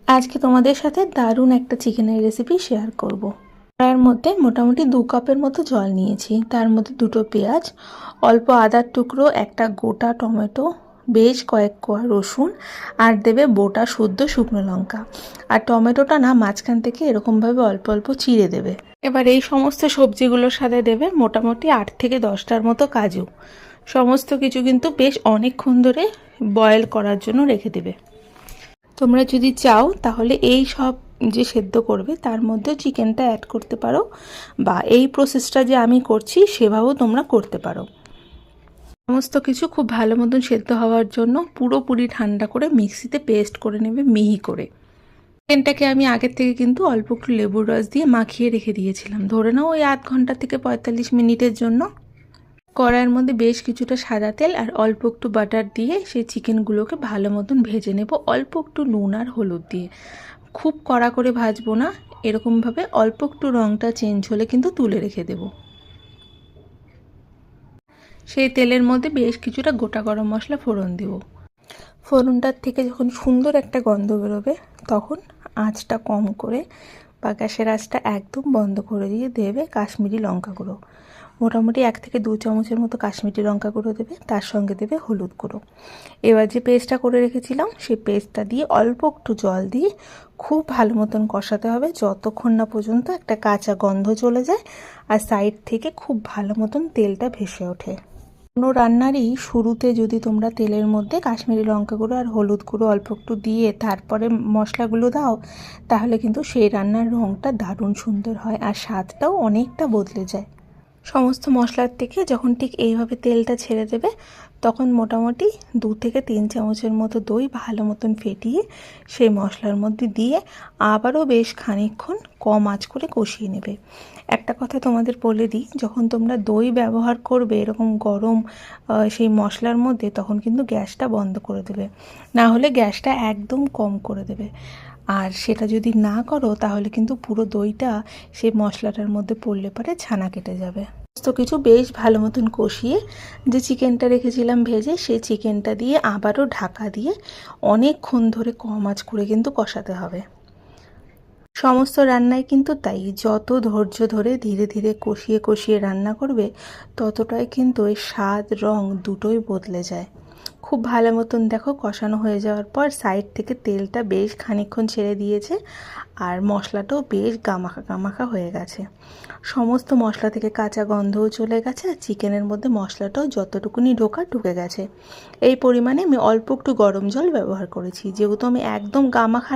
আজকে তোমাদের সাথে দারুণ একটা চিকেনের রেসিপি শেয়ার করব। কড়াইয়ের মধ্যে মোটামুটি 2 কাপের মতো জল নিয়েছি, তার মধ্যে 2টো পেঁয়াজ, অল্প আদার টুকরো, একটা গোটা টমেটো, বেশ কয়েক কোয়া রসুন, আর দেবে বোটা শুদ্ধ শুকনো লঙ্কা। আর টমেটোটা না মাঝখান থেকে এরকমভাবে অল্প অল্প চিড়ে দেবে। এবার এই সমস্ত সবজিগুলোর সাথে দেবে মোটামুটি 8 থেকে 10টার মতো কাজু। সমস্ত কিছু কিন্তু বেশ অনেকক্ষণ ধরে বয়েল করার জন্য রেখে দেবে। তোমরা যদি চাও তাহলে এই সব যে সেদ্ধ করবে তার মধ্যে চিকেনটা অ্যাড করতে পারো, বা এই প্রসেসটা যে আমি করছি সেভাবেও তোমরা করতে পারো। সমস্ত কিছু খুব ভালো মতন সেদ্ধ হওয়ার জন্য পুরোপুরি ঠান্ডা করে মিক্সিতে পেস্ট করে নেবে মিহি করে। চিকেনটাকে আমি আগের থেকে কিন্তু অল্প একটু লেবুর রস দিয়ে মাখিয়ে রেখে দিয়েছিলাম, ধরে নাও ওই 8 ঘন্টা থেকে 45 মিনিটের জন্য। কড়াইয়ের মধ্যে বেশ কিছুটা সাদা তেল আর অল্প একটু বাটার দিয়ে সেই চিকেনগুলোকে ভালো মতন ভেজে নেব, অল্প একটু নুন আর হলুদ দিয়ে। খুব কড়া করে ভাজবো না, এরকমভাবে অল্প একটু রঙটা চেঞ্জ হলে কিন্তু তুলে রেখে দেব। সেই তেলের মধ্যে বেশ কিছুটা গোটা গরম মশলা ফোড়ন দেব। ফোড়নটার থেকে যখন সুন্দর একটা গন্ধ বেরোবে তখন আঁচটা কম করে বা গ্যাসের আঁচটা একদম বন্ধ করে দিয়ে দেবে কাশ্মীরি লঙ্কা গুঁড়ো। মোটামুটি 1 থেকে 2 চামচের মতো কাশ্মীরি লঙ্কা গুঁড়ো দেবে, তার সঙ্গে দেবে হলুদ গুঁড়ো। এবার যে পেস্টটা করে রেখেছিলাম সেই পেস্টটা দিয়ে অল্প একটু জল দিয়ে খুব ভালো মতন কষাতে হবে, যতক্ষণ না পর্যন্ত একটা কাঁচা গন্ধ চলে যায় আর সাইড থেকে খুব ভালো মতন তেলটা ভেসে ওঠে। কোনো রান্নারই শুরুতে যদি তোমরা তেলের মধ্যে কাশ্মীরি লঙ্কা গুঁড়ো আর হলুদ গুঁড়ো অল্প একটু দিয়ে তারপরে মশলাগুলো দাও, তাহলে কিন্তু সেই রান্নার রঙটা দারুণ সুন্দর হয় আর স্বাদটাও অনেকটা বদলে যায়। সমস্ত মশলার থেকে যখন ঠিক এইভাবে তেলটা ছেড়ে দেবে তখন মোটামুটি 2 থেকে 3 চামচের মতো দই ভালো মতন ফেটিয়ে সেই মশলার মধ্যে দিয়ে আবারও বেশ খানিকক্ষণ কম আঁচ করে কষিয়ে নেবে। একটা কথা তোমাদের বলে দিই, যখন তোমরা দই ব্যবহার করবে এরকম গরম সেই মশলার মধ্যে, তখন কিন্তু গ্যাসটা বন্ধ করে দেবে, না হলে গ্যাসটা একদম কম করে দেবে। আর সেটা যদি না করো তাহলে কিন্তু পুরো দইটা সেই মশলাটার মধ্যে পড়লে পরে ছানা কেটে যাবে। সমস্ত কিছু বেশ ভালো মতন কষিয়ে যে চিকেনটা রেখেছিলাম ভেজে, সেই চিকেনটা দিয়ে আবারও ঢাকা দিয়ে অনেকক্ষণ ধরে কম আঁচ করে কিন্তু কষাতে হবে। সমস্ত রান্নায় কিন্তু তাই, যত ধৈর্য ধরে ধীরে ধীরে কষিয়ে কষিয়ে রান্না করবে ততটাই কিন্তু এই স্বাদ রং দুটোই বদলে যায়। খুব ভালো মতন দেখো কষানো হয়ে যাওয়ার পর সাইড থেকে তেলটা বেশ খানিকক্ষণ ছেড়ে দিয়েছে আর মশলাটাও বেশ গামাখা গামাখা হয়ে গেছে। সমস্ত মশলা থেকে কাঁচা গন্ধও চলে গেছে আর চিকেনের মধ্যে মশলাটাও যতটুকুনি ঢুকে গেছে। এই পরিমাণে আমি অল্প একটু গরম জল ব্যবহার করেছি, যেহেতু আমি একদম গামাখা